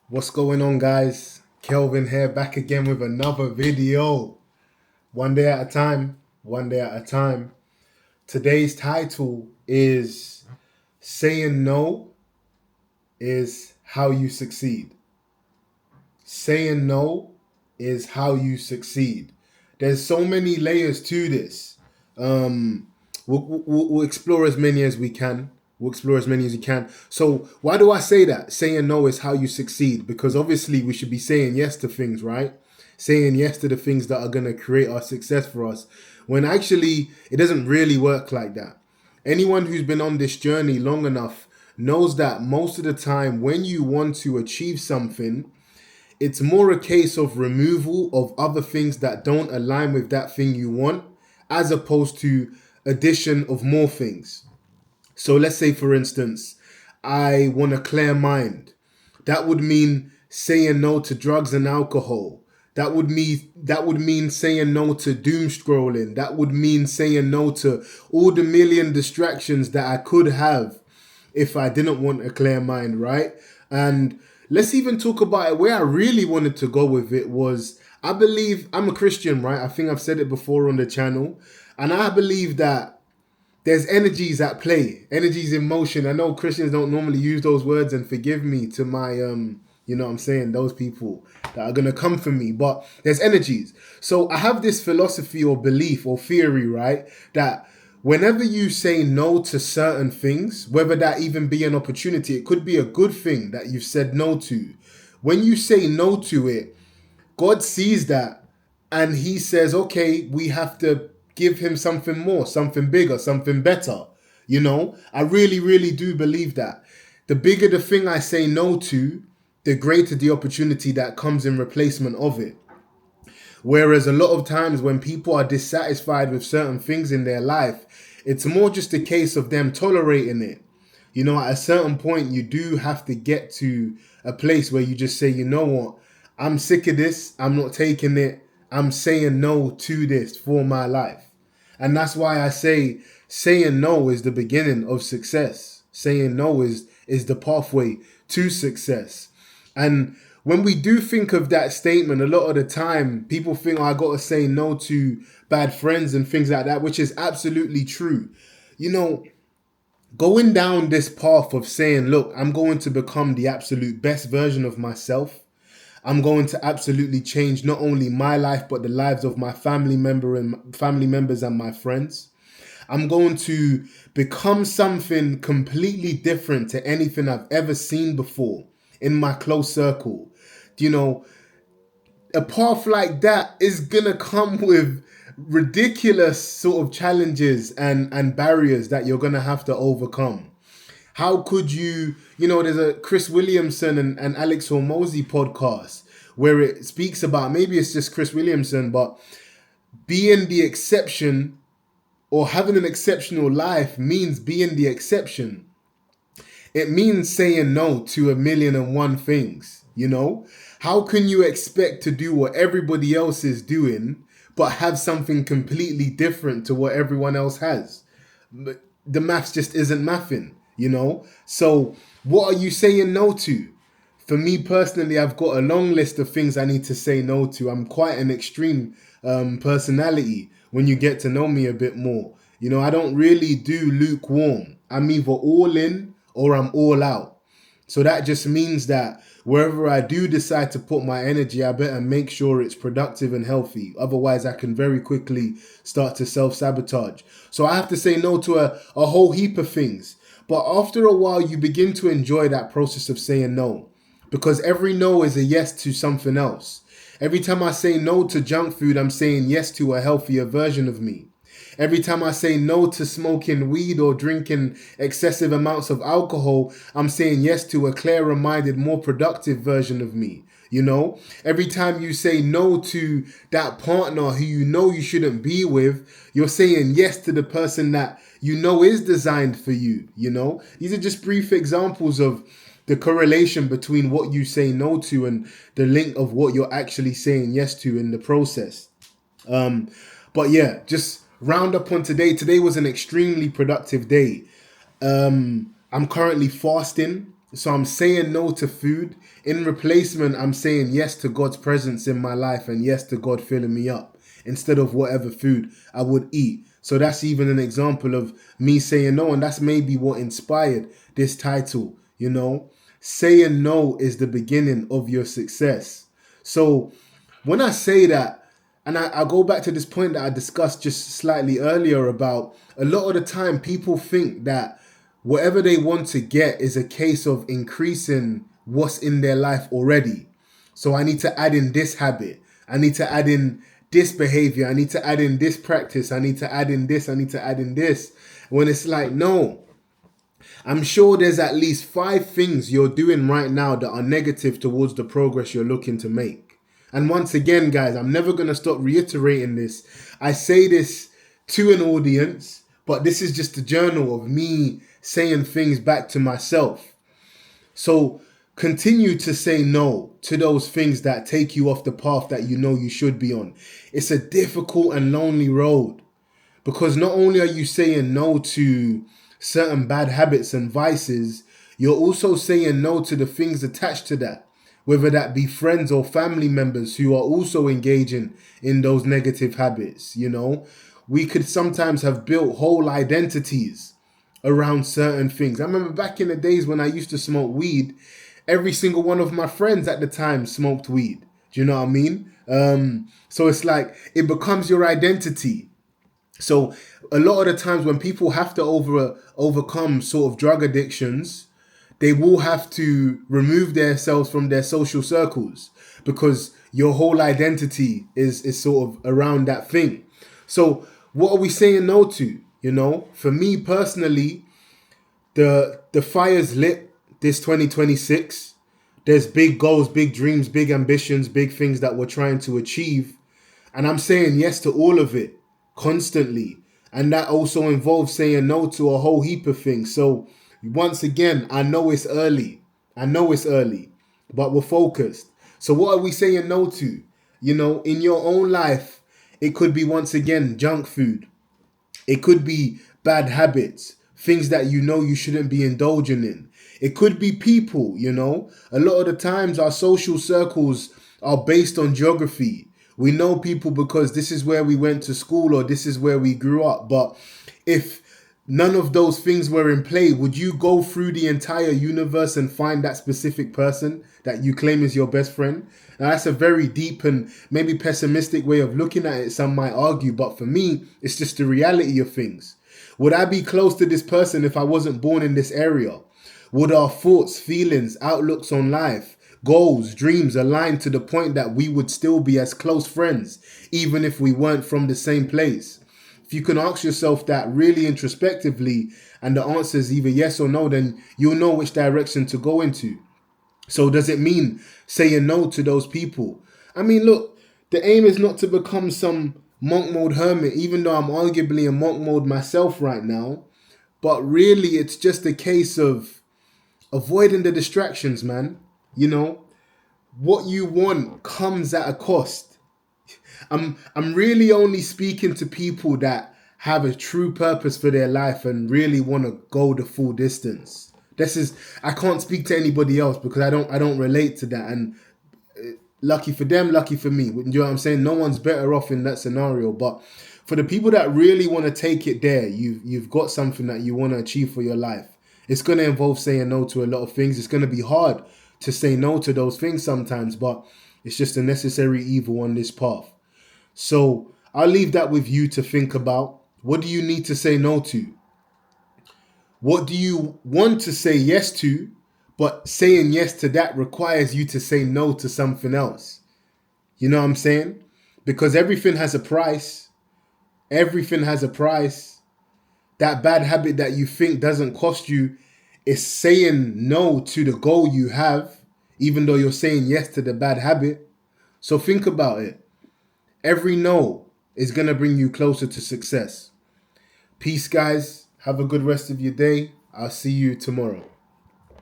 What's going on, guys? Kelvin here, back again with another video. One day at a time, one day at a time. Today's title is Saying No is How You Succeed. Saying no is how you succeed. There's so many layers to this. We'll explore as many as we can. We'll explore as many as you can. So why do I say that? Saying no is how you succeed. Because obviously we should be saying yes to things, right? Saying yes to the things that are going to create our success for us. When actually it doesn't really work like that. Anyone who's been on this journey long enough knows that most of the time when you want to achieve something, it's more a case of removal of other things that don't align with that thing you want, as opposed to addition of more things. So let's say, for instance, I want a clear mind. That would mean saying no to drugs and alcohol. That would mean saying no to doom scrolling. That would mean saying no to all the million distractions that I could have if I didn't want a clear mind, right? And let's even talk about it. Where I really wanted to go with it was, I believe I'm a Christian, right? I think I've said it before on the channel. And I believe that there's energies at play, energies in motion. I know Christians don't normally use those words, and forgive me to my you know what I'm saying, those people that are gonna come for me, but there's energies. So I have this philosophy or belief or theory, right? That whenever you say no to certain things, whether that even be an opportunity, it could be a good thing that you've said no to. When you say no to it, God sees that and he says, okay, we have to give him something more, something bigger, something better. You know, I really, really do believe that. The bigger the thing I say no to, the greater the opportunity that comes in replacement of it. Whereas a lot of times when people are dissatisfied with certain things in their life, it's more just a case of them tolerating it. You know, at a certain point, you do have to get to a place where you just say, you know what, I'm sick of this. I'm not taking it. I'm saying no to this for my life. And that's why I say saying no is the beginning of success. Saying no is the pathway to success. And when we do think of that statement, a lot of the time people think, oh, I got to say no to bad friends and things like that, which is absolutely true. You know, going down this path of saying, look, I'm going to become the absolute best version of myself. I'm going to absolutely change not only my life, but the lives of my family members and my friends. I'm going to become something completely different to anything I've ever seen before in my close circle. You know, a path like that is gonna come with ridiculous sort of challenges and barriers that you're gonna have to overcome. How could you, there's a Chris Williamson and Alex Hormozy podcast where it speaks about, maybe it's just Chris Williamson, but being the exception or having an exceptional life means being the exception. It means saying no to a million and one things, you know? How can you expect to do what everybody else is doing, but have something completely different to what everyone else has? The maths just isn't mathing, you know? So what are you saying no to? For me personally, I've got a long list of things I need to say no to. I'm quite an extreme personality when you get to know me a bit more. You know, I don't really do lukewarm. I'm either all in or I'm all out. So that just means that wherever I do decide to put my energy, I better make sure it's productive and healthy. Otherwise, I can very quickly start to self-sabotage. So I have to say no to a whole heap of things. But after a while, you begin to enjoy that process of saying no. Because every no is a yes to something else. Every time I say no to junk food, I'm saying yes to a healthier version of me. Every time I say no to smoking weed or drinking excessive amounts of alcohol, I'm saying yes to a clearer minded, more productive version of me. You know, every time you say no to that partner who you know you shouldn't be with, you're saying yes to the person that you know is designed for you. You know, these are just brief examples of the correlation between what you say no to and the link of what you're actually saying yes to in the process. But yeah, just round up on today. Today was an extremely productive day. I'm currently fasting. So I'm saying no to food. In replacement, I'm saying yes to God's presence in my life and yes to God filling me up instead of whatever food I would eat. So that's even an example of me saying no. And that's maybe what inspired this title, you know. Saying no is the beginning of your success. So when I say that, and I go back to this point that I discussed just slightly earlier about a lot of the time people think that whatever they want to get is a case of increasing what's in their life already. So I need to add in this habit. I need to add in this behavior. I need to add in this practice. I need to add in this. I need to add in this. When it's like, no, I'm sure there's at least 5 things you're doing right now that are negative towards the progress you're looking to make. And once again, guys, I'm never going to stop reiterating this. I say this to an audience, but this is just a journal of me saying things back to myself. So continue to say no to those things that take you off the path that you know you should be on. It's a difficult and lonely road because not only are you saying no to certain bad habits and vices, you're also saying no to the things attached to that, whether that be friends or family members who are also engaging in those negative habits. You know, we could sometimes have built whole identities around certain things. I remember back in the days when I used to smoke weed, every single one of my friends at the time smoked weed. Do you know what I mean? So it's like it becomes your identity. So a lot of the times when people have to overcome sort of drug addictions, they will have to remove themselves from their social circles because your whole identity is sort of around that thing. So what are we saying no to? You know, for me personally, the fire's lit this 2026. There's big goals, big dreams, big ambitions, big things that we're trying to achieve. And I'm saying yes to all of it constantly. And that also involves saying no to a whole heap of things. So once again, I know it's early. But we're focused. So what are we saying no to? You know, in your own life, it could be once again junk food. It could be bad habits, things that you know you shouldn't be indulging in. It could be people, you know. A lot of the times our social circles are based on geography. We know people because this is where we went to school or this is where we grew up. But if none of those things were in play, would you go through the entire universe and find that specific person that you claim is your best friend? Now, that's a very deep and maybe pessimistic way of looking at it, some might argue. But for me, it's just the reality of things. Would I be close to this person if I wasn't born in this area? Would our thoughts, feelings, outlooks on life, goals, dreams align to the point that we would still be as close friends, even if we weren't from the same place? If you can ask yourself that really introspectively and the answer is either yes or no, then you'll know which direction to go into. So does it mean saying no to those people? I mean, look, the aim is not to become some monk mode hermit, even though I'm arguably in monk mode myself right now. But really, it's just a case of avoiding the distractions, man. You know, what you want comes at a cost. I'm really only speaking to people that have a true purpose for their life and really want to go the full distance. I can't speak to anybody else because I don't relate to that. And lucky for them, lucky for me. You know what I'm saying? No one's better off in that scenario. But for the people that really want to take it there, you've got something that you want to achieve for your life. It's going to involve saying no to a lot of things. It's going to be hard to say no to those things sometimes, but it's just a necessary evil on this path. So I'll leave that with you to think about. What do you need to say no to? What do you want to say yes to, but saying yes to that requires you to say no to something else? You know what I'm saying? Because everything has a price. Everything has a price. That bad habit that you think doesn't cost you is saying no to the goal you have, even though you're saying yes to the bad habit. So think about it. Every no is going to bring you closer to success. Peace, guys. Have a good rest of your day. I'll see you tomorrow.